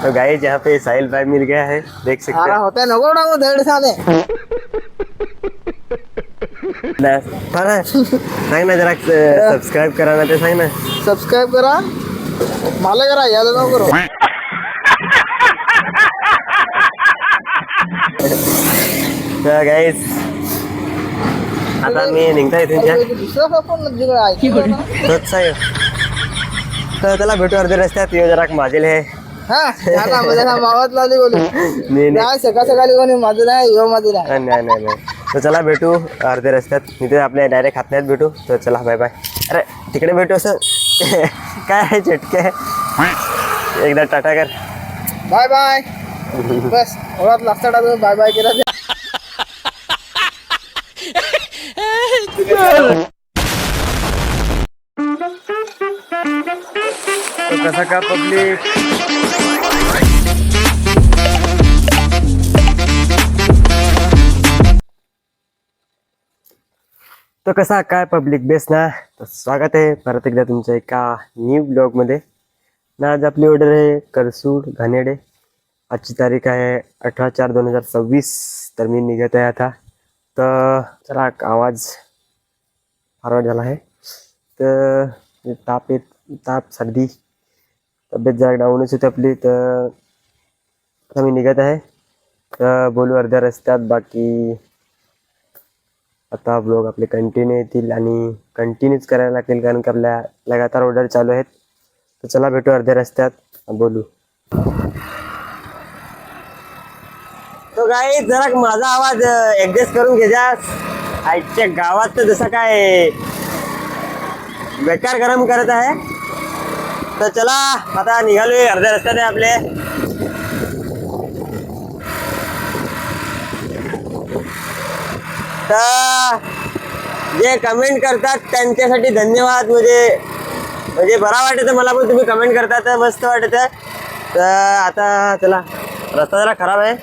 तो गाइस यहाँ पे साहिल भाई मिल गया है, देख सकते सारा हैं। होता है नको ना वो दर्द साले सांग ना जरा सबस्क्राईब करा ना, ते सांग ना. सबस्क्राईब करा मला करा याला नको करू तर गाईस आता मी निघताय तुमच्या दुसरा पण जिकडे तोच आहे. तर त्याला भेटू अर्ध्या रस्त्यात, येऊ जरा माझेल हे. हा त्याला माझ्या मावात लावली बोली नाही नाही सकाळ सकाळी कोणी माझं नाही यो माझं नाही नाही नाही नाही. तर चला भेटू अर्ध्या रस्त्यात, तिथे आपल्या डायरेक्ट हातण्यात भेटू. तर चला बाय बाय. अरे तिकडे भेटू असं काय आहे चटके, एकदा टाटा कर. बाय बाय बस ओळख लागता टाकून बाय बाय केला तो कसा का पब्लिक. तो कसा काय पब्लिक बेस ना. तर स्वागत आहे परत एकदा तुमच्या एका न्यू ब्लॉगमध्ये ना. आज आपली ऑर्डर आहे करसूड घाणेडे. आजची तारीख आहे 18/4/2026. तर मी निघत आहे आता. तर जरा आवाज फारवड झाला आहे. तर ताप सर्दी तब्येत जरा डाऊनच होती आपली. तर आता मी निघत आहे. तर बोलू अर्ध्या रस्त्यात. बाकी आता ब्लॉग आपले कंटिन्यू येतील आणि कंटिन्यूच करायला लागतील, कारण की आपल्या लगातार ऑर्डर चालू आहेत. तर चला भेटू अर्ध्या रस्त्यात, बोलू. तो गाई जरा माझा आवाज ऍडजस्ट करून घ्या. आजच्या गावात तर जसं काय बेकार गरम करत आहे. तर चला आता निघालोय, अर्ध्या रस्त्यात आहे आपले. तर जे कमेंट करतात त्यांच्यासाठी धन्यवाद. म्हणजे बरा वाटतं मला पण तुम्ही कमेंट करता, तर मस्त वाटतं. तर आता चला, रस्ता जरा खराब आहे.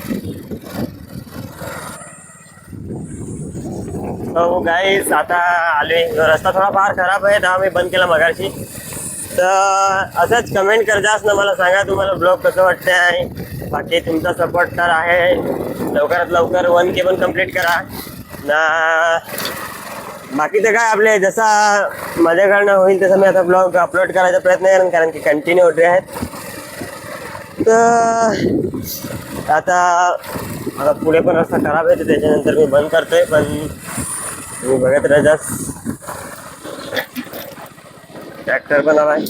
हो गाईस आता आले. रस्ता थोडा फार खराब आहे, तेव्हा मी बंद केला मगाशी. तर असंच कमेंट करतास ना, मला सांगा तुम्हाला ब्लॉग कसं वाटतं आहे. बाकी तुमचा सपोर्ट तर आहे. लवकरात लवकर 1K पण कम्प्लीट करा ना. बाकीचं काय आपले जसा माझ्याकडनं होईल तसं मी आता ब्लॉग अपलोड करायचा प्रयत्न करेन, कारण की कंटिन्यू ऑर्डर आहेत. तर आता पुढे पण रस्ता खराब आहे, तर त्याच्यानंतर मी बंद करतोय. पण तुम्ही बघत राहाच. ट्रॅक्टर पण आलाय.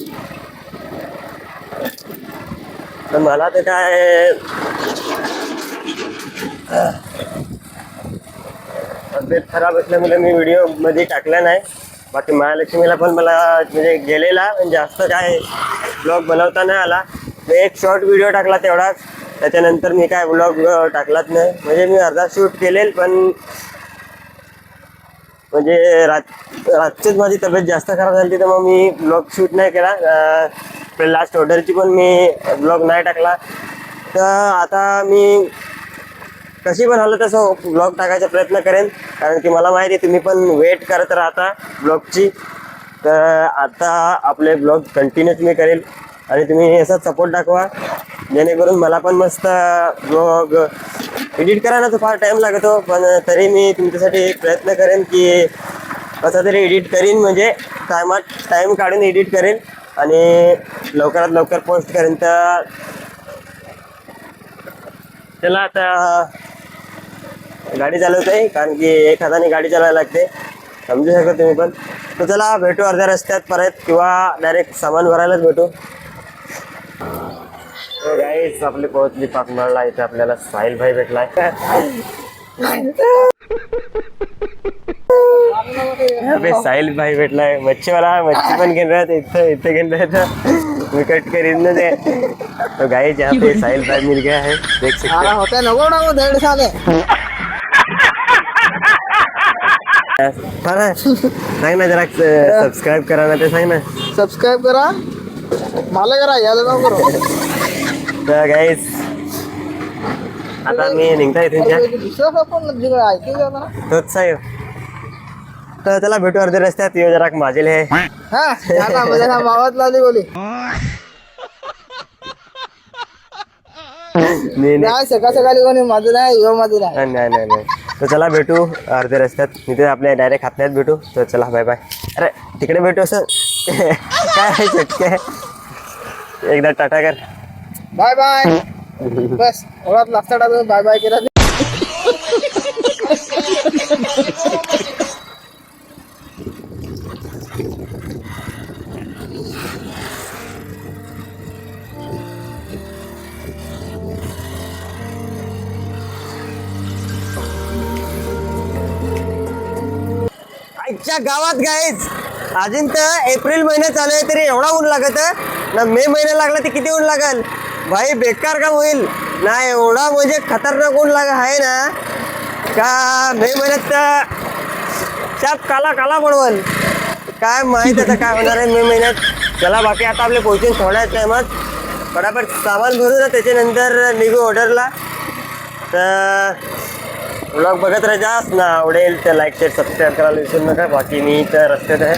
तर मला तर काय तब्येत खराब असल्यामुळे मी व्हिडिओ मध्ये टाकला नाही. बाकी महालक्ष्मीला पण मला म्हणजे गेलेला, म्हणजे जास्त काय ब्लॉग बनवता नाही आला. मी एक शॉर्ट व्हिडिओ टाकला तेवढाच. त्याच्यानंतर मी काय ब्लॉग टाकलाच नाही. म्हणजे मी अर्धा शूट केलेल, पण म्हणजे रातचीच माझी तब्येत जास्त खराब झाली, तर मग मी ब्लॉग शूट नाही केला. लास्ट ऑर्डरची पण मी ब्लॉग नाही टाकला. तर आता मी कशी पण हवं तसं ब्लॉग टाकायचा प्रयत्न करेन, कारण की मला माहिती आहे तुम्ही पण वेट करत राहता ब्लॉगची. तर आता आपले ब्लॉग कंटिन्यूच मी करेल आणि तुम्ही असा सपोर्ट दाखवा, जेणेकरून मला पण मस्त ब्लॉग एडिट करायला तर फार टाईम लागतो. पण तरी मी तुमच्यासाठी एक प्रयत्न करेन की कसं तरी एडिट करीन, म्हणजे टाईम काढून एडिट करेन आणि लवकरात लवकर पोस्ट करेन. तर चला आता गाडी चालवतोय, कारण की एक हाताने गाडी चालवायला लागते, समजू शकता तुम्ही पण. तर चला भेटू अर्ध्या रस्त्यात परत, किंवा डायरेक्ट सामान भरायलाच भेटू. गाईस आपली पोहोचली पाकमाळला. इथे आपल्याला साहिल भाई भेटलाय. साहिल भाई भेटलाय. मच्छीवाला मच्छी पण घेऊन राहत इथे घेऊन राहत. मी कट करीन ना ते. तो गाईस यहाँ पे साहिल भाई मिल गया है, देख सकते सारा होता है नको ना वो दर्द साले सांग ना जरा सबस्क्राईब करा ना, ते सांग ना. सबस्क्राईब करा मला करा याला नको करू तर गाईस आता मी निघताय तुमच्या दुसरा पण जिकडे ऐकू ना तोच आहे. तर त्याला भेटू अर्ध्या रस्त्यात, येऊ जरा माझेल हे. हा त्याला माझ्या मावात लावली बोली नाही नाही सकाळ सकाळी कोणी माझं नाही यो माझं नाही. नाही नाही नाही. तर चला भेटू अर्ध्या रस्त्यात, तिथे आपल्या डायरेक्ट हातण्यात भेटू. तर चला बाय बाय. अरे तिकडे भेटू असं काय आहे शक्य? एकदा टाटा कर. Bye bye. बस ओळख लागता टाकून बाय बाय केला. आजच्या गावात गाईच अजून तर एप्रिल महिना चालू आहे तरी एवढा ऊन लागत ना. मे महिना लागला तर किती ऊन लागल भाई, बेकार काम होईल ना. एवढा म्हणजे खतरनाक ऊन लाग आहे ना का मे महिन्यात तर शाप काला काला पडवल. काय माहित आता काय होणार आहे मे महिन्यात. चला बाकी आता आपले पोहोचून थोड्या टायमात फटाफट सामान भरू ना, त्याच्यानंतर निघू ऑर्डरला. तर व्लॉग बघत राहायचा ना, आवडेल तर लाईक शेअर सबस्क्राईब करायला विसरू नका. बाकी मी तर रस्त्यात आहे.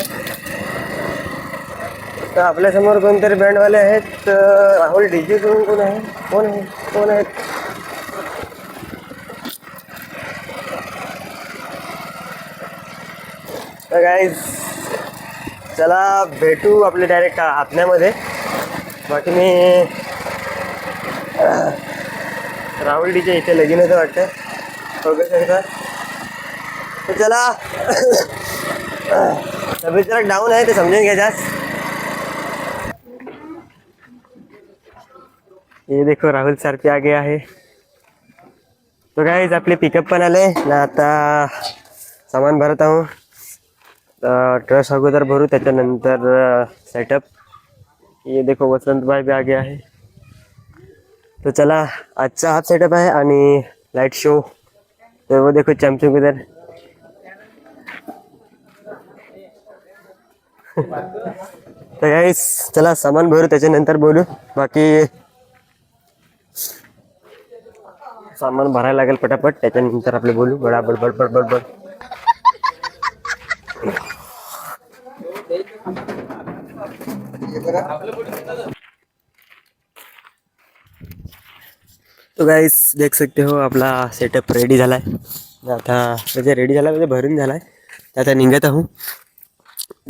तर आपल्यासमोर कोणतरी बँडवाले आहेत. राहुल डीजे करून कोण आहे, कोण आहे, कोण आहेत? तर गाईज चला भेटू आपले डायरेक्ट आत्म्यामध्ये. बाकी मी राहुल डीजे इथे लगीन होतं वाटतं, बघू शकता. तर चला तब्येत जरा डाऊन आहे ते समजून घ्यायचा. ये देखो राहुल सर पे आ गया है. तो गाइस आपले पिकअप पण आले ना. आता सामान भरत आहो. ट्रस अगोदर भरू, त्याच्यानंतर सेटअप. ये देखो वसंत भाई भी आ गया है. तो चला आजचा हाफ सेटअप आहे आणि लाइट शो. तर वो देखो चमचम उधर. तर गाइस चला सामान भरू, त्याच्यानंतर बोलू. बाकी सामान भरायला लागेल पटापट, त्याच्यानंतर आपले बोलू. बडाबड बडबड बडबड. तो गाइस देख सकते हो आपला सेटअप रेडी झालाय. आता म्हणजे रेडी झाला म्हणजे भरून झालाय. आता निघत आहो.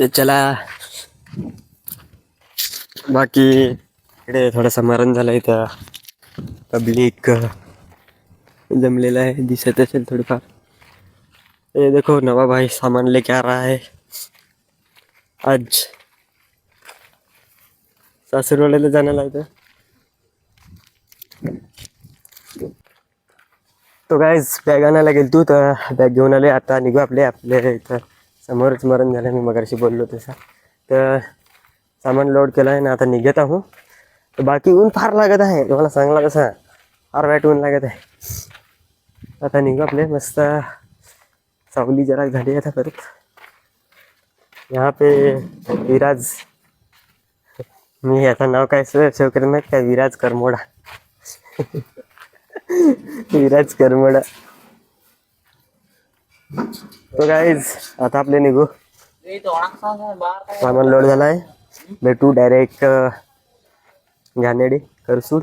तर चला बाकी इकडे थोडंसं मरण झालं इथं. पब्लिक जमलेला आहे, दिसत असेल थोडीफार. ये देखो नवा भाई सामान लेके आ रहा है आज. सासरवाड्याला जाण्याला इथं. तो गाईज बॅग आणायला गेलो तू, तर बॅग घेऊन आले. आता निघू आपल्या इथं समोरच मरण झालं, मी मगाशी बोललो तसं. तर सामान लोड केलं आहे ना, आता निघत आहो. तर बाकी ऊन फार लागत आहे, तुम्हाला सांगला तसा फार वाईट ऊन लागत आहे. आता निघू आपले मस्त. सावली जरा झाली आता परत. यहाँ पे विराज, मी याचं नाव काय सेव करेन माहीत काय, विराज करमोडा. विराज करमोडा. तो गाईज आता आपले निघू. सामान लोड झाला आहे. भेटू डायरेक्ट घाणेडी करसूड.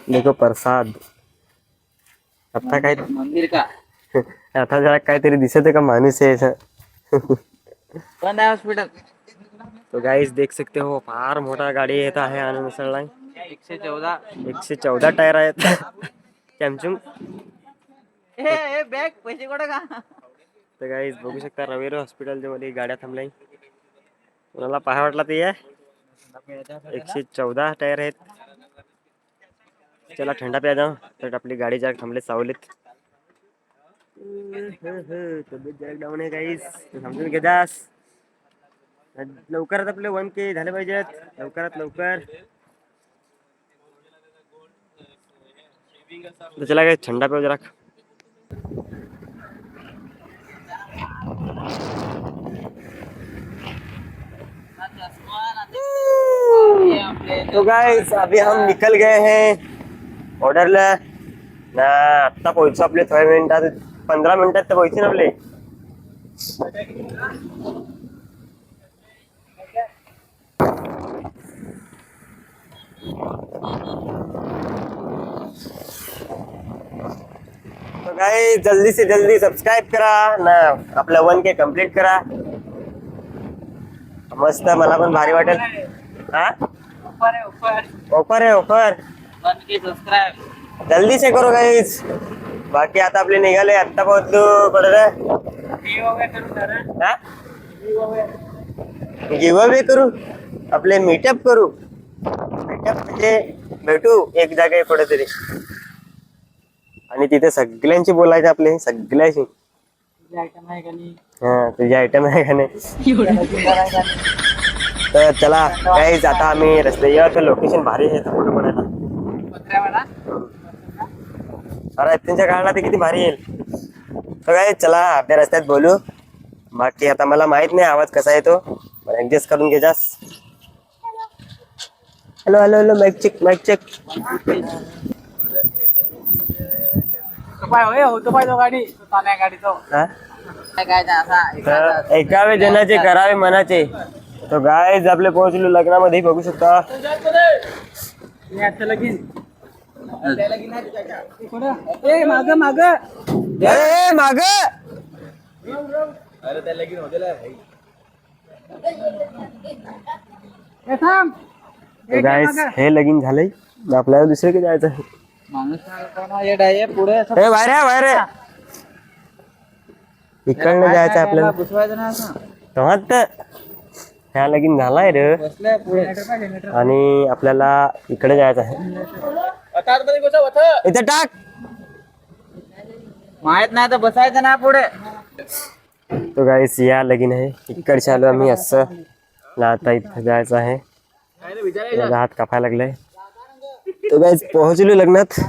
देखो प्रसाद. आता काय मंदिर का आता जरा काहीतरी दिसत का माणूस आहे असं. बंद आहे हॉस्पिटल. तो गाईज देख सकते हो फार मोठा गाडी येत आहे आनंद मिसळला. 114 टायर आहेत. चमचम. बॅग पैसे कुठे का. तर गाईज बघू शकता रवेरो हॉस्पिटलच्या मध्ये गाड्या थांबल्या. कोणाला पाहा वाटला ते आहे. 114 टायर आहेत. चला थंडा प्या जाऊ. तर आपली गाडी जरा थांबले सावलीत. तब्येत जरा डाऊन आहे गाईज, समजून घेतास. लवकरात आपले 1K झाले पाहिजेत, लवकरात लवकर. चला काय थंडा प्याव जरा. तो गाइस अभी हम निकल गए हैं ऑर्डरला ना. आत्ता पोहोचू आपले थोड्या मिनिटात, 15 मिनिटात तर पोहोचू ना आपले. काही जल्दी से जल्दी सबस्क्राईब करा ना, आपलं 1K कम्प्लीट करा. मस्त, मला पण भारी वाटेल. हा ऑफर आहे ऑफर. जल्दी से करो गाईज. बाकी आता आपले निघाले, आत्ता पोहोचलो कुठं. गिव अवे करू, आपले मीटअप करू. मीटअप म्हणजे भेटू एक जागे कुठेतरी आणि तिथे सगळ्यांशी बोलायचं, आपले सगळ्यांशी. हा तुझी आयटम आहे का नाही. तर चला गाईज, आता आम्ही रस्ते या, तर लोकेशन भारी आहे फोटो पडायला. अरे त्यांच्या काळाला ते किती भारी येईल. तर गाईज चला आपल्या रस्त्यात बोलू. बाकी आता मला माहित नाही आवाज कसा येतो, पण ऍडजस्ट करून घे जास. Hello hello hello, mic check mic check. एकावे जनाचे करावे मनाचे. तो गाईज आपले पोहोचलो लग्नामध्ये, बघू शकता. माग गाईज हे लगीन झालंय, आपल्याला दुसरीकडे जायचं आहे. बाहेर बाहेर इकडनं जायचं आपल्याला. तेव्हा तर ह्या लगीन झालाय रे, आणि आपल्याला इकडे जायचं आहे. इथं टाक. माहित नाही तर बसायचं ना पुढे. तो गाईस या लगीन आहे, इकडचे आलो आम्ही असं. आता इथं जायचं आहे, माझा हात कापायला लागलाय. तो गाईस पोहोचलो लग्नात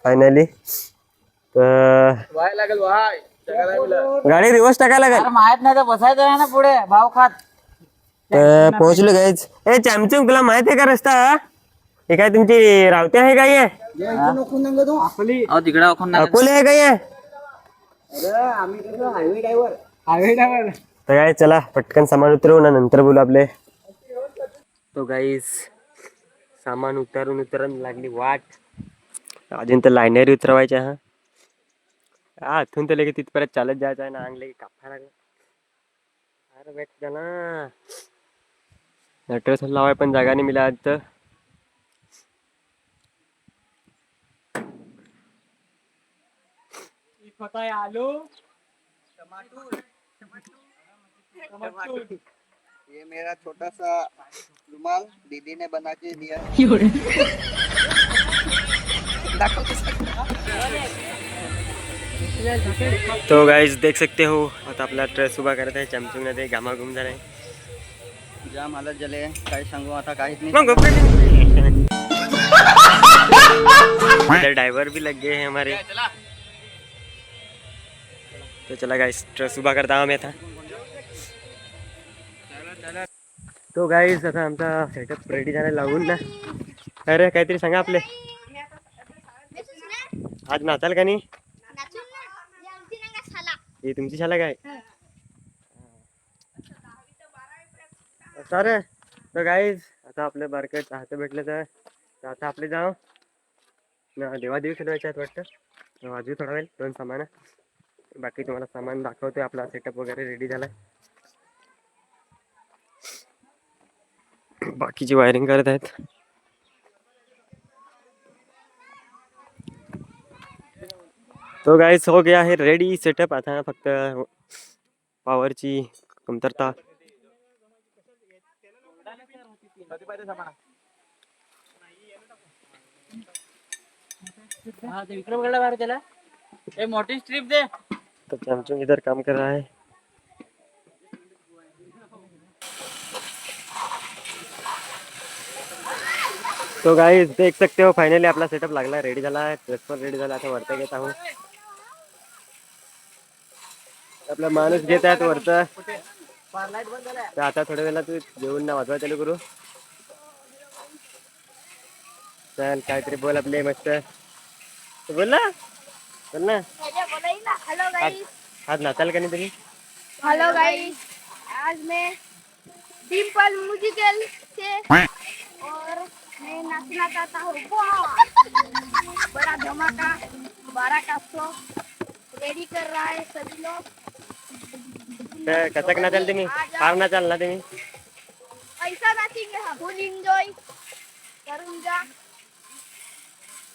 फायनली. तर गाडी रिवर्स टाकायला लागेल. माहित नाही तर बसायचं ना पुढे भाव खात. तर पोहोचलो गाईज. ए चॅमचम, तुला माहित आहे का रस्ता? हे काय तुमची रावते आहे काय? तिकडे अकोले आहे काय? तर काय चला पटकन सामान उतरवू ना, नंतर बोलू आपले. तो गाईज सामान उतरून लागली वाट. अजून तर लाईनर उतरवायच्या. हा इथून तर लगे तिथपर्यंत चालत जायचं आहे ना, अंगले कापा लागलं. अरे भेट ना नटरस लावाय पण जागा नाही मिळाली तर. ये मेरा छोटा सा रुमाल दीदी ने बना के दिया. तो गाइस देख सकते हो, आता आपला ट्रेस उभा करत आहे. चमचम मध्ये घामाघूम झालाय. जाम हालत झाले, काय सांगू आता, काहीच नाही. इधर ड्राइवर भी लग गए हैं हमारे. तो चला गाइस ट्रेस उभा करता आम्ही आता. तो गाइस आता आमचा सेटअप रेडी झाला लावून ना. अरे काहीतरी सांगा आपले, आज नाचाल का नाही? ही तुमची शाला काय? सर तर गाईज आता आपले बारकं चाहतं भेटलं तर आता आपले जाऊ ना, देवादेवी खेळवायचे आहेत वाटतं. वाजवी थोडा वेळ दोन सामान. बाकी तुम्हाला सामान दाखवतोय, आपला सेटअप वगैरे रेडी झालाय. बाकीची वायरिंग करत आहेत. तो गाइस हो गया है रेडी सेटअप. आता फक्त पावरची कमतरता. विक्रमगडला बाहेर त्याला मोठी स्ट्रीप दे. तो चमचम इधर काम कर रहा है. तो गाइस देख सकते हो फाइनली आपला सेटअप लागला, रेडी झाला आहे. ड्रेस पण रेडी झाला. आता वरती घेत आहोत. आपला माणूस घेत आहेत वरतं. तर आता थोड्या वेळेला तू जेवण ना वाजवा चालू करू. चल काहीतरी बोल आपले मस्त. बोल ना, बोल ना. Hello guys. आज नाचाल का नाही तुम्ही? हेलो गाइस, आज मैं डिम्पल म्यूजिकल से और मैं नाचना चाहता हूँ. बड़ा धमाका 12 का शो रेडी कर रहा है सभी लोग। तर कसं नाचाल तुम्ही? फार नाचाल ना तुम्ही? ऐसा नाचेंगे हम, फुल एंजॉय करूंगा।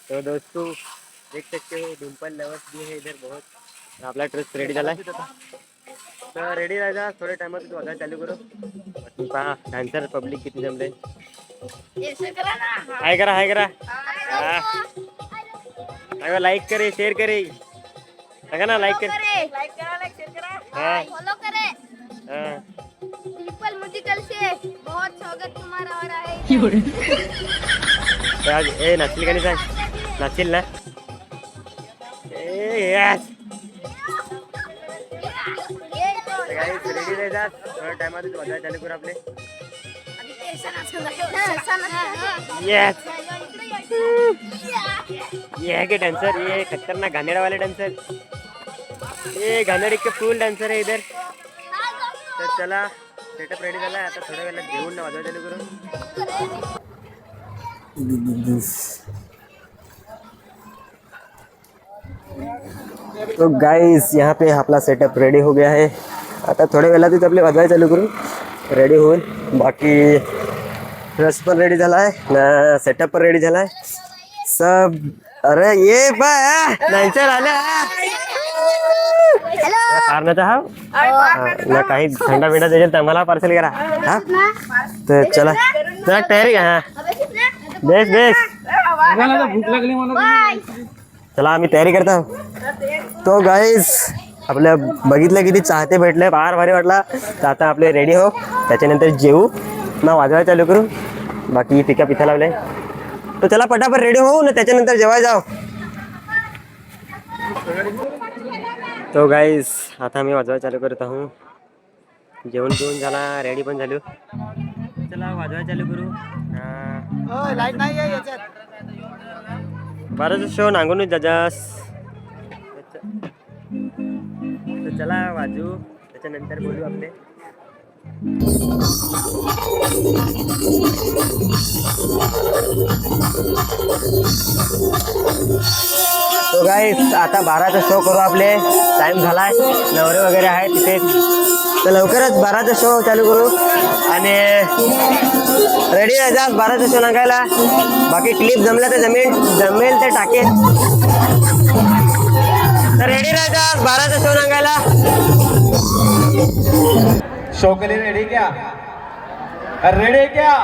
तो दोस्तों देख सकते हो डिम्पल लवर्स भी है इधर बहुत. आपला ट्रस्ट रेडी झालाय. तर रेडी राहायचा थोड्या टायमात तू वाजायला चालू करू. बाकी पहा डान्सर पब्लिक किती जमले. ऐसे करा ना। हाय करा हाय करा. हाँ, अगर लाईक करे शेअर करे सांगा ना लाईक कर. लाइक करा, लाइक शेयर करा, हाँ. फॉलो करे। हां. डिम्पल म्यूजिकल से बहुत स्वागत तुम्हारा हो रहा है। तर आज ए नाचली का नाही सांग. नाचील ना. ए यस. ये तो गाईस रेडी राहायचा थोड्या टायमात तू वाजायला चालू करू आपले. ऐसा नाचूंगा, ऐसा नाचूंगा। यस. ये है के डांसर ये खतरनाक गानेड़ा वाले डांसर. ये गानेड़ी के फुल डांसर है इधर. तर चला सेटअप रेडी झाला आता थोड्या वेळात घेऊन ना वाजवायला चालू करू. तो गाइस यहाँ पे अपना सेटअप रेडी हो गया है. आता थोड्या वेळातच आपले वाजवायला चालू करू रेडी होऊन. बाकी ड्रेस पण रेडी झाला आहे ना सेटअप पण रेडी झाला आहे सब. अरे ये डान्सर आला. कारणाचा हा ना काही थंडा बिंडा देईल तर मला पार्सल करा. हा तर चला चला तयारी का. हा बेस बेस भूक लागली मला. चला आम्ही तयारी करतो. तो गाईज आपल्या बघितलं किती चाहते भेटले फार भारी वाटला. तर आता आपले रेडी हो त्याच्यानंतर जेवू ना वाजवायला चालू करू. बाकी पिका पिथा लावले तो चला पटापट रेडी होऊ ना त्याच्यानंतर जेवायला जाऊ. तो गाईज आता मी वाजवायला चालू करत आहो. जेवण जेवण झाला रेडी पण झालो. चला वाजवायला चालू करू. लाईट नाही आहे याच्यात. बाराचा शो नांगून जजास. तर चला वाजू त्याच्यानंतर बोलू आपले. तो गाईस आता 12चा शो करू आपले. टाइम झालाय नवरे वगैरे आहे तिथे तर लवकरच 12चा शो चालू करू आणि रेडी राहायचा 12चा शो नागायला. बाकी क्लिप जमल्या तर जमेल ते टाकेल. तर रेडी राहायचा 12चा शो नागायला. शो के लिए रेडी क्या? रेडी क्या?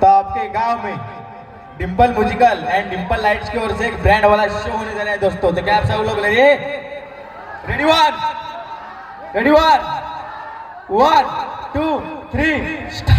तो आपके गांव में Dimple musical end Dimple lights की ओर से एक ब्रांड वाला शो होने जा रहा है दोस्तों. तो क्या आप सब लोग ready? Ready one 2 3 start.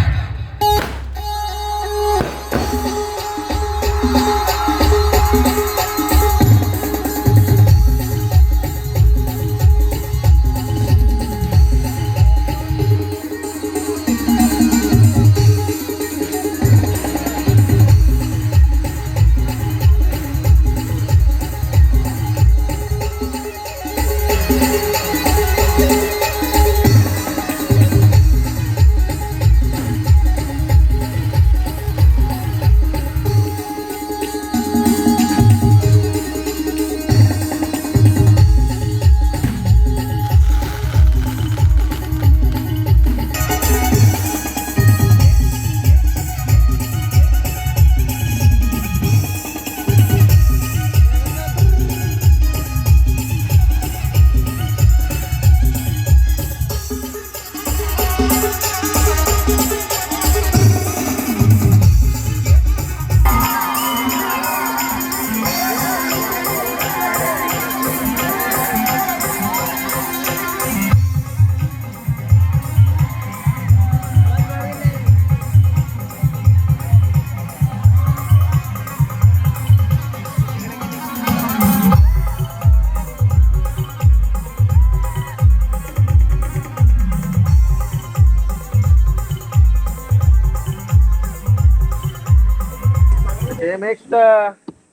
Next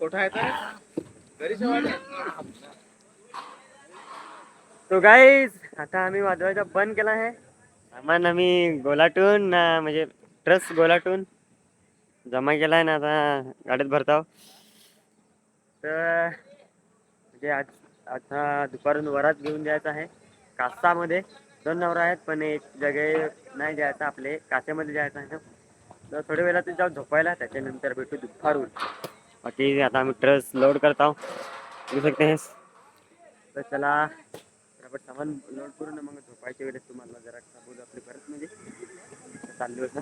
कुठं आहे तर तो गाईज आता आम्ही वाजवायचा बंद केला आहे. सामान आम्ही गोलाटून म्हणजे ट्रस गोलाटून जमा केला आहे ना आता गाडीत भरताव. तर म्हणजे आज आता दुपारून वरात घेऊन जायचं आहे कासामध्ये. 2 नवरा आहेत पण एक जागे नाही जायचं, आपले कासेमध्ये जायचं आहे ना. तर थोड्या वेळात जाऊ झोपायला, त्याच्यानंतर भेटू दुपारून. बाकी आता आम्ही ट्रस लोड करत आहोत, बघू शकते हेस. तर चला आपण सामान लोड करू ना, मग झोपायच्या वेळेस तुम्हाला जरा बोलू आपली परत म्हणजे चालली होता.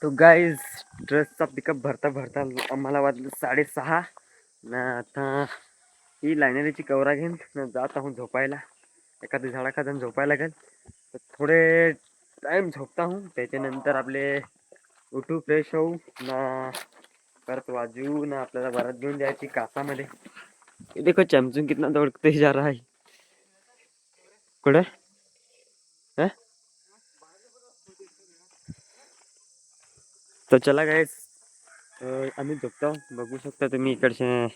तो गाईज ट्रसचा पिकअप भरता भरता आम्हाला वाजलं 6:30 ना. आता ही लायनरीची कवरा घेऊन जात आहोत झोपायला. एखाद्या झाडाखाली झोपायला लागेल. तर थोडे टाइम झोपता हूँ, त्याच्यानंतर आपले उठू फ्रेश होऊ ना, परत वाजू ना आपल्याला वरात घेऊन जायची कासामध्ये. ये देखो चमचुन कितना दौड़ते जा रहा है. कुठे तर चला गाईस आम्ही झोपतो. बघू शकता तुम्ही इकडचे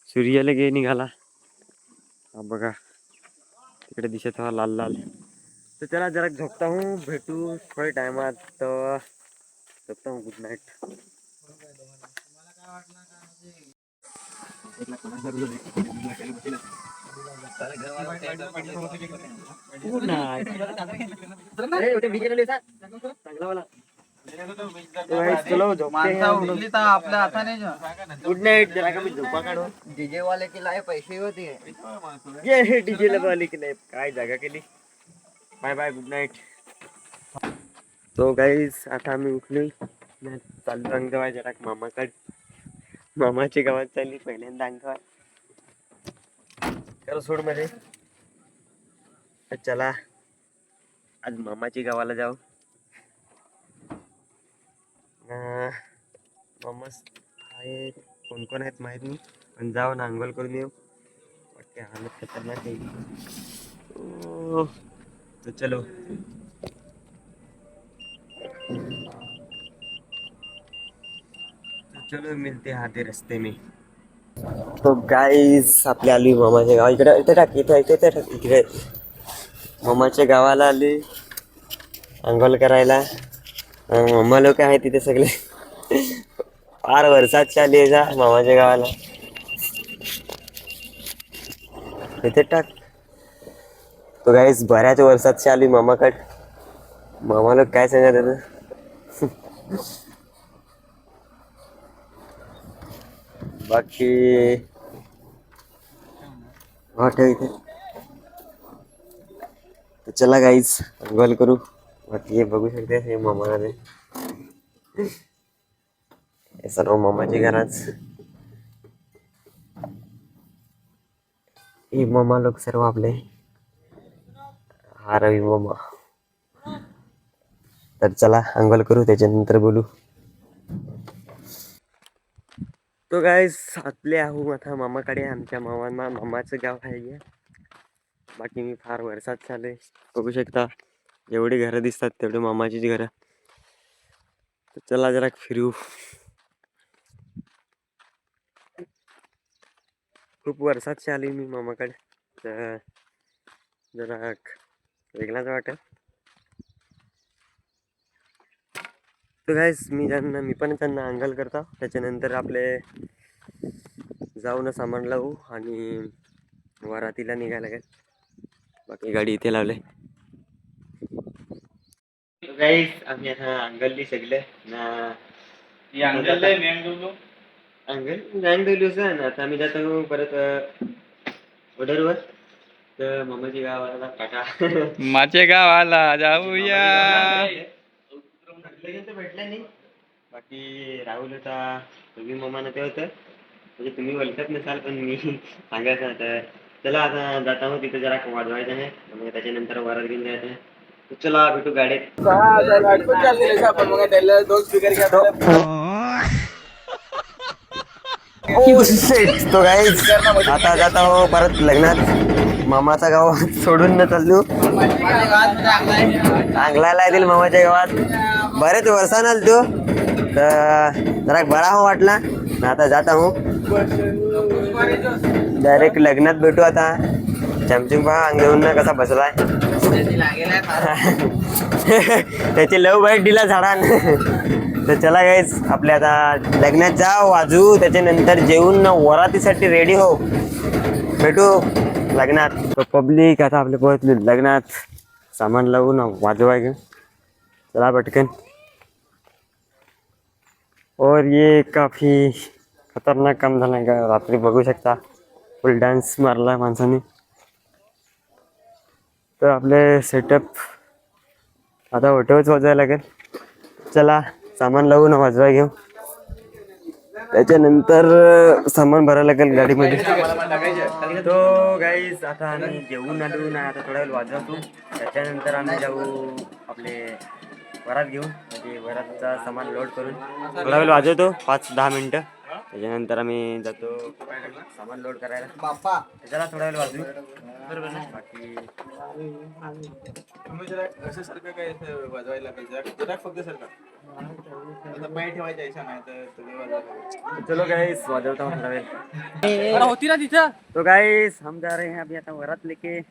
सूर्य लगे निघाला, हा बघा इकडे दिसत हा लाल लाल. तर चला जरा झोपता हूँ, भेटू थोड्या टायमात. तर झोपता हूँ, गुड नाईट. आपल्या हाताने गुड नाईट. जरा कमी झोपा काढू. डीजे वाले की लाय पैसे होते. ये डीजे वाली की नाही काय जागा केली. Bye bye, good night. तो गाईस आता आम्ही उठलो, चाललो अंगवा जरा मामाकडे. मामाच्या गावात चालली पहिल्यांदा अंगवा सोड मध्ये. चला आज मामाच्या गावाला जाऊ. मामा आहेत, कोण कोण आहेत माहित नाही, पण जाऊ ना अंघोळ करून येऊ. वाटते हालत खतरनाक आहे. तो चलो. चलो मिलते आधे रस्ते में. तो गाईस आपल्या आली मामाच्या गावा. इकडे इथे टाक, इथे टाक, इकडे मामाच्या गावाला आली अंघोळ करायला. मामा लोक आहेत तिथे सगळे. फार वर्षात आली जा मामाच्या गावाला. इथे टाक. तो गाईस बऱ्याच वर्षात आली मामाकडे. मामा लोक काय सांगत होतं. बाकी ठेव इथे. तर चला गाईज अंघोळ करू. बाकी हे बघू शकते हे मामा आले, हे सर्व मामाचे घराच. हे मामा लोक सर्व आपले. हा रवी मामा. तर चला अंघोळ करू, त्याच्यानंतर बोलू. तो गाईस आपले आहो आता मामाकडे. आमच्या मामाचं गाव आहे. बाकी मी फार वर्षात चालले. बघू शकता एवढी घरं दिसतात तेवढी मामाचीच घरं. तर चला जरा फिरू. खूप वर्षात आली मी मामाकडे, तर जरा वेगळाच वाटत. तर गाईस मी पण त्यांना अंघोळ करतो, त्याच्यानंतर आपले जाऊन सामान लावू आणि वरातीला निघायला लागेल. बाकी गाडी इथे लावले. गाईस आम्ही आता अंघोळली सगळे ना. आता आम्ही जातो परत ऑर्डरवर. तर मामाच्या गावाला टाटा. माझ्या गावाला जाऊया. भेटला नाही. बाकी राहुल होता, तुम्ही मामानं ते होतं, म्हणजे तुम्ही ओळखत नसाल पण मी सांगायचं आता. चला आता जाता हूँ, तिथे जरा वाजवायचं आहे, मग त्याच्यानंतर वरात घेऊन जायचं आहे. चला भेटू गाडीत. तो गाईस आता जाता हो परत लग्नात. मामाचा गाव सोडून न चाललो. चांगला येतील मामाच्या गावात. बरेच वर्षानं आलतो, तर जरा बरा हो वाटला. आता जाता हूँ डायरेक्ट लग्नात भेटू. आता चमचुम पहा अंग घेऊन ना कसा बसलाय. त्याची लव बाईट दिला झाडान. तर चला गाईज आपल्या आता लग्नात जा वाजू, त्याच्यानंतर जेवून वरातीसाठी रेडी हो, भेटू लग्नात. तो पब्लिक आता आपले पोहोचले लग्नात, सामान लावून वाजवाय घेऊन. चला पटकन. और ये काफी खतरनाक काम झालं आहे का, रात्री बघू शकता फुल डान्स मारला माणसाने. तर आपले सेटअप आता ऑटोच वाजवायला लागेल. चला सामान लावून वाजवाय घेऊ, त्याच्यानंतर सामान भरायला लागेल गाडीमध्ये. तो गाईज आता आम्ही जेवून आलो ना, आता थोडा वेळ वाजवतो, त्याच्यानंतर आम्ही जाऊ आपले वरात घेऊ. म्हणजे वरातचा सामान लोड करून थोडा वेळ वाजवतो, 5-10 मिनटं, त्याच्यानंतर आम्ही जातो सामान लोड करायला. त्याला थोडा वेळ वाजू. बरोबर ना. बाकी तुम्ही जरा असं सारखं काय वाजवायला पाहिजे, जरा फक्त सारखं पाय ठेवायच्या ऐसा नाही तर तुम्ही वाजवायला. चलो गाइस वाजवता हूँ थोड़ा वेळ. होती ना तिथं. तो गाइस हम जा रहे हैं अभी आता वरात लेके.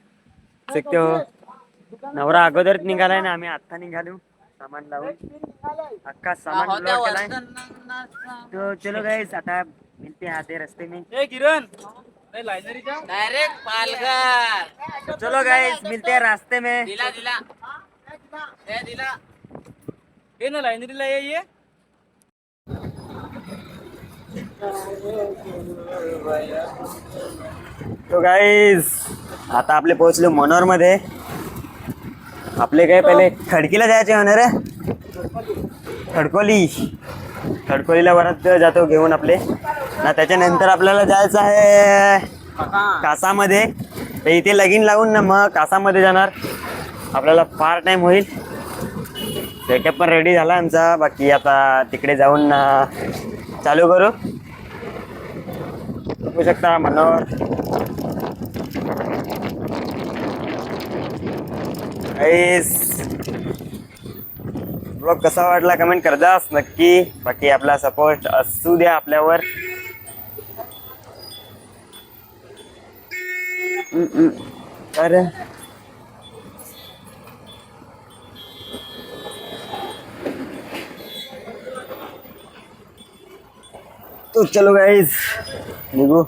सकते हो नवरा अगोदर निघालाय ना, आम्ही आता निघालो सामान लावून, अक्का सामान लोड केलाय. तो चलो गाइस आता मिलते हैं आधे रास्ते में. किरण डायरेक्ट पालघर. चलो गाइस मिलते हैं रास्ते में. दिला ये ना लाइनरीला ये. तो गाइस आता आपले पोहोचले मनोर मध्ये. आपले काय पहिले खडकीला जायचे होणार रे, खडकोलीला वरात जातो घेऊन आपले ना. त्याच्यानंतर आपल्याला जायचं आहे कासामध्ये. तर इथे लगीन लावून ना मग कासामध्ये जाणार. आपल्याला फार टाइम होईल. सेटअप पण रेडी झाला आमचा, बाकी आता तिकडे जाऊन ना चालू करू. बघू शकता मनोर. ब्लॉग कसा वाटला कमेंट करतास नक्की. बाकी आपला सपोर्ट असू द्या आपल्यावर. अरे तो चलो गाइस निघू.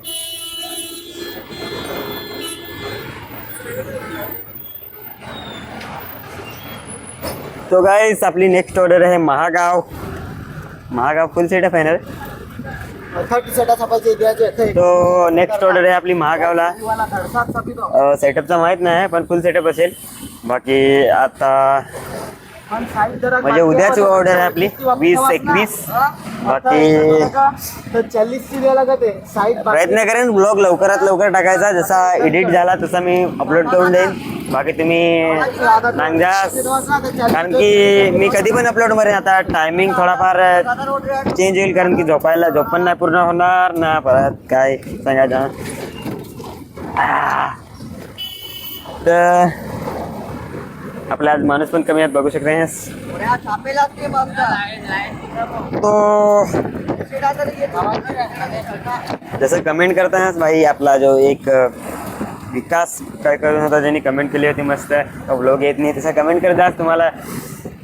तो गाइस आपली नेक्स्ट ऑर्डर आहे महागाव फुल सेटअप आहे ना. 30 सेटा छापायचे द्यायचे. तो नेक्स्ट ऑर्डर आहे आपली महागावला. सेटअपचा माहित नाही पण फुल सेटअप असेल. बाकी आता म्हणजे उद्याच ऑर्डर आहे आपली 20-21. बाकी 40 ची द्यायला लागते साईड. प्रयत्न करेन ब्लॉग लवकरात लवकर टाकायचा. जसा एडिट झाला तसा मी अपलोड करून देईन. बाकी तुम्ही सांगा, कारण की मी कधी पण अपलोड मारेन. आता टायमिंग थोडाफार चेंज होईल, कारण की झोप पण नाही पूर्ण होणार ना, परत काय सांगायचं. तर आपल्या आज माणूस पण कमी आहेत बघू शकता. तो जसं कमेंट करतानाच भाई आपला जो एक विकास काय करून होता, ज्यांनी कमेंट केली होती मस्त, व्लॉग येत नाही, तसं कमेंट करताच तुम्हाला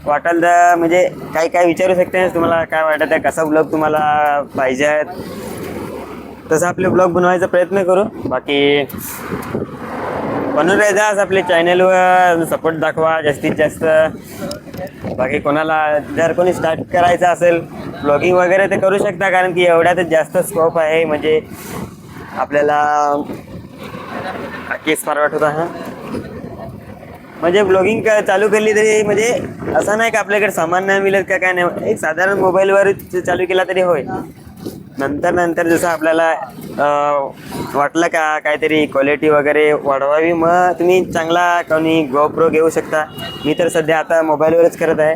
वाटेल तर म्हणजे काय विचारू शकते. तुम्हाला काय वाटत आहे, कसा ब्लॉग तुम्हाला पाहिजे आहेत, तसं आपले ब्लॉग बनवायचा प्रयत्न करू. बाकी बनून राहायचं आपले चॅनलवर सपोर्ट दाखवा जास्तीत जास्त. बाकी कोणाला जर कोणी स्टार्ट करायचं असेल ब्लॉगिंग वगैरे ते करू शकता, कारण की एवढ्यातच जास्त स्कोप आहे. म्हणजे आपल्याला केस फॉरवर्ड होता हा, म्हणजे ब्लॉगिंग चालू केली तरी म्हणजे असं नाही का आपल्याकडे सामान नाही मिळत का काय नाही. एक साधारण मोबाईलवर चालू केला तरी होय. नंतर जसं आपल्याला वाटलं का काहीतरी क्वालिटी वगैरे वाढवावी, मग तुम्ही चांगला कोणी गोप्रो घेऊ शकता. मी तर सध्या आता मोबाईलवरच करत आहे.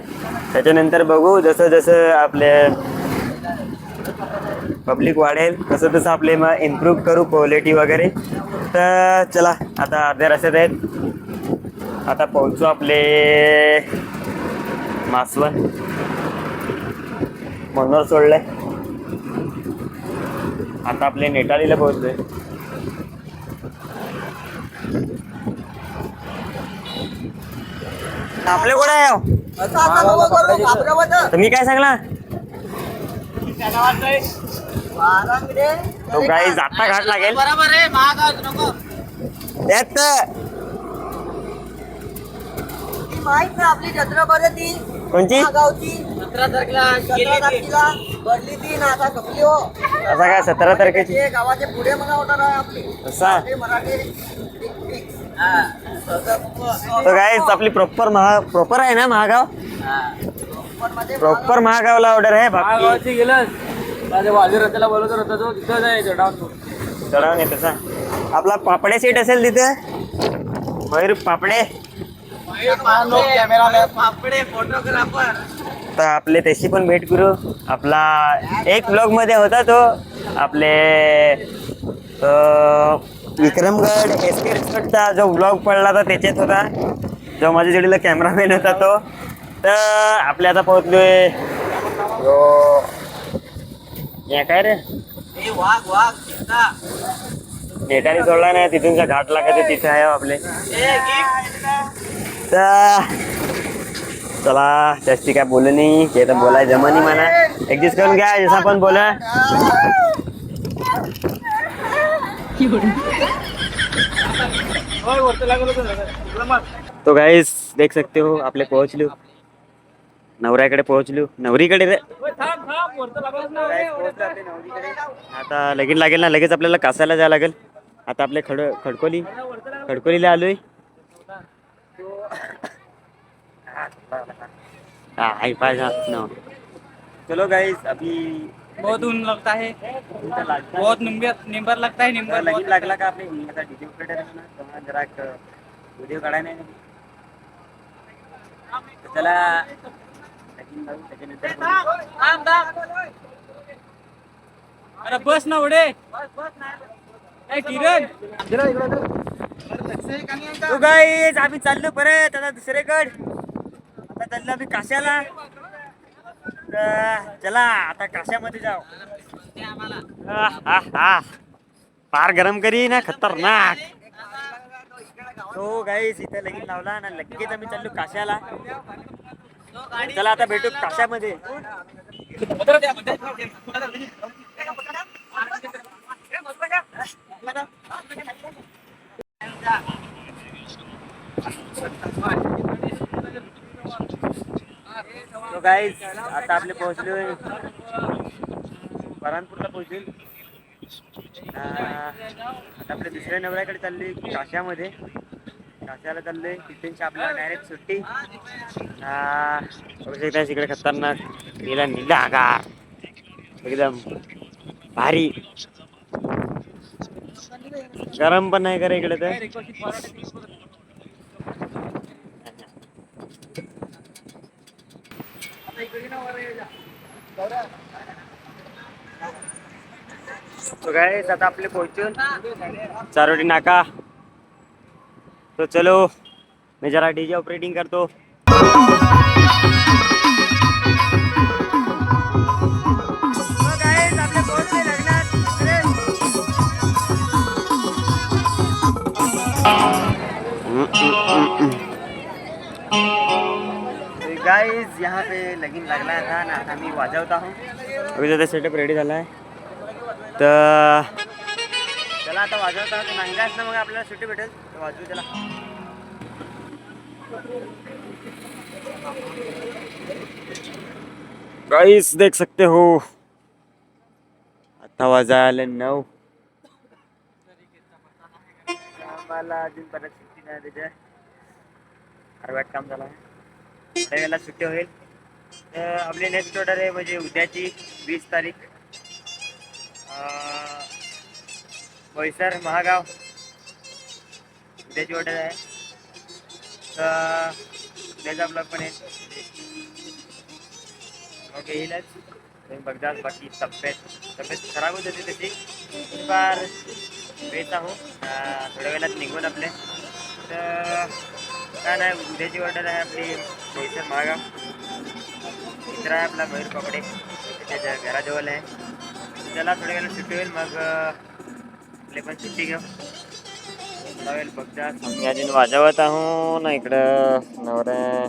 त्याच्यानंतर बघू जसं आपले पब्लिक वाढेल तसं आपले मग इम्प्रूव्ह करू क्वालिटी वगैरे. तर चला आता अर्ध्या रस्त्यात आहेत. आता पोहोचू आपले मासवण. मनोर सोडलंय, आता आपले नेटालीला पोहोचलोय. आपले कुठे आहे? तर मी काय सांगला तो गाईज आता घाट लागेल बरोबर आहे महागाव नको त्यात माहित ना आपली जत्रा बरं ती कोणची गावची 17 तारखेला 17 तारखेला भरली ती ना आता कपली हो असा काय 17 तारखेची ते गावाचे पुढे मला ऑर्डर आहे आपली असा ते मराठी तो गाईज आपली प्रॉपर आहे ना महागाव प्रॉपर महागावला ऑर्डर आहे बाकी गेलं माझ्या बाजूला बोलत होता तो तिथं जायचं डाऊन चढावून येत तसा आपला पापडे सीट असेल तिथे मयूर पापडे पापडे फोटोग्राफर तर आपले त्याची पण भेट करू आपला एक ब्लॉग मध्ये होता तो आपले विक्रमगड एसके रिसॉर्टचा जो ब्लॉग पडला होता त्याच्यात होता जो माझ्या जोडीला कॅमेरामॅन होता तो तर आपले आता पोहोचलोय या काय रे वाघ नेटाने सोडला नाही तिथूनचा घाट लागायचं तिथे आहे आपले तर चला जास्ती काय बोलू नाही ते तर बोलाय जमा नाही म्हणा ऍडजस्ट करून घ्या जसं आपण बोला तो गाइस देख सकते हो आपले पोहोचलो नवऱ्याकडे पोहोचलो नवरीकडे रे आता लगीन लागेल ना लगेच आपल्याला कासायला जायला लागेल आता आपले खडकोलीला आलोय चलो गाइस अभी बहुत ऊन लगता है बहुत निंबर लगता है निंबर लगीन लागला का आपले आता डीजे ऑपरेटर ना तेव्हा जरा एक व्हिडिओ काढायला नाही तर चला लगीन लावू त्याच्यानंतर अरे बस ना उडे किरण तो गाईज आम्ही चाललो परत आता दुसरीकडे आता चाललो आम्ही काश्याला तर चला आता काश्यामध्ये जाऊ फार गरम करी ना खतरनाक तो गाईज इथे लगीन लावला ना लगेच आम्ही चाललो काश्याला चला आता भेटू काश्यामध्ये तो गाईज आता आपले पोहोचलोय बरानपूरला पोहोचेल आता आपल्या दुसऱ्या नवऱ्याकडे चाललोय काश्यामध्ये काश्याला चाललोय तिथूनची आपल्याला डायरेक्ट सुट्टी बघू शकता इकडे खतरनाक नीला नीला आगार एकदम भारी गरम पण नाही करे इकडे तर तो गाइस आता आपले पोहोचून चारोटी नाका तो चलो मैं जरा डीजे ऑपरेटिंग करतो गाइस यहाँ पे लगीन लगना था ना आता मी वाजवता हूँ अभी ज़्यादा सेटअप रेडी झाला आहे तर चला आता वाजवता तो नांगास ना मग आपल्याला सुट्टी भेटेल तर वाजवू त्याला गाइस देख सकते हो आता वाजायला 9 आम्हाला अजून परत सुट्टी नाही त्याच्या अर्वाट काम झालं आहे थोड्या वेळेला सुट्टी होईल तर आपली नेक्स्ट ऑर्डर आहे म्हणजे उद्याची 20 तारीख बोईसर महागाव उद्याची ऑर्डर आहे तर उद्याचा ब्लॉग पण येईल ओके येईलच तुम्ही बघा बाकी तब्येत खराब होत होती त्याची बार बेता हो थोड्या वेळात निघून आपले तर काय नाही उद्याची ऑर्डर आहे आपली बोईसर महागाव मित्र आहे आपला मयूर पापडे त्याच्या घराजवळ आहे त्याला थोड्या वेळेला सुट्टी होईल मग आपले पण सुट्टी घेऊ थोडा वेळ बघता मी अजून वाजवत आहो ना इकडं नवऱ्या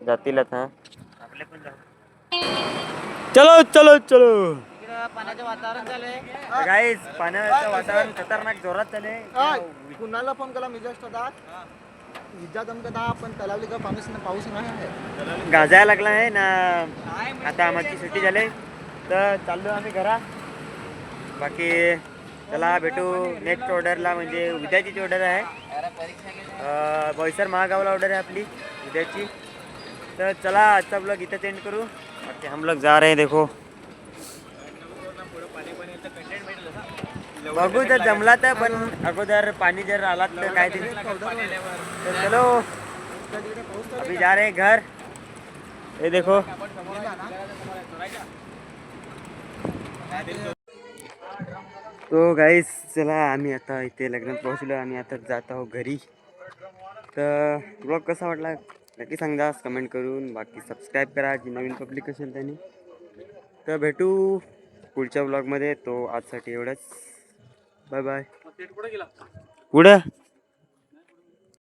जातीलच हां आपले पण जाऊ चलो चलो चलो पाण्याचं वातावरण झालंय गाईस पाण्याचं वातावरण खतरनाक जोरात चालू कुणाला फोन केला मी जस्ट आता विजा दमकता पण तलावली का पाऊस नाही आहे गाजायला लागला आहे ना. आता आम्हाची सुट्टी झाली तर चाललो आम्ही घरा. बाकी चला भेटू नेक्स्ट ऑर्डरला, म्हणजे उद्याचीच ऑर्डर आहे. बोईसर महागावला ऑर्डर आहे आपली उद्याची. तर चला आजचा ब्लॉग इथं एंड करू. बाकी हम लोग जा रहे हैं. देखो बघू जर जमला तर, पण अगोदर पाणी जर आला तर काय ते. तर चलो अभी जा रहे हैं घर. ये देखो तो गाईस चला आम्ही आता इथे लग्नात पोहोचलो. आम्ही आता जात आहोत घरी. तर ब्लॉग कसा वाटला नक्की सांगा कमेंट करून. बाकी सबस्क्राईब करा जी नवीन पब्लिक असेल त्यांनी. तर भेटू पुढच्या ब्लॉगमध्ये. तो आजसाठी एवढंच. Bye bye. पुढं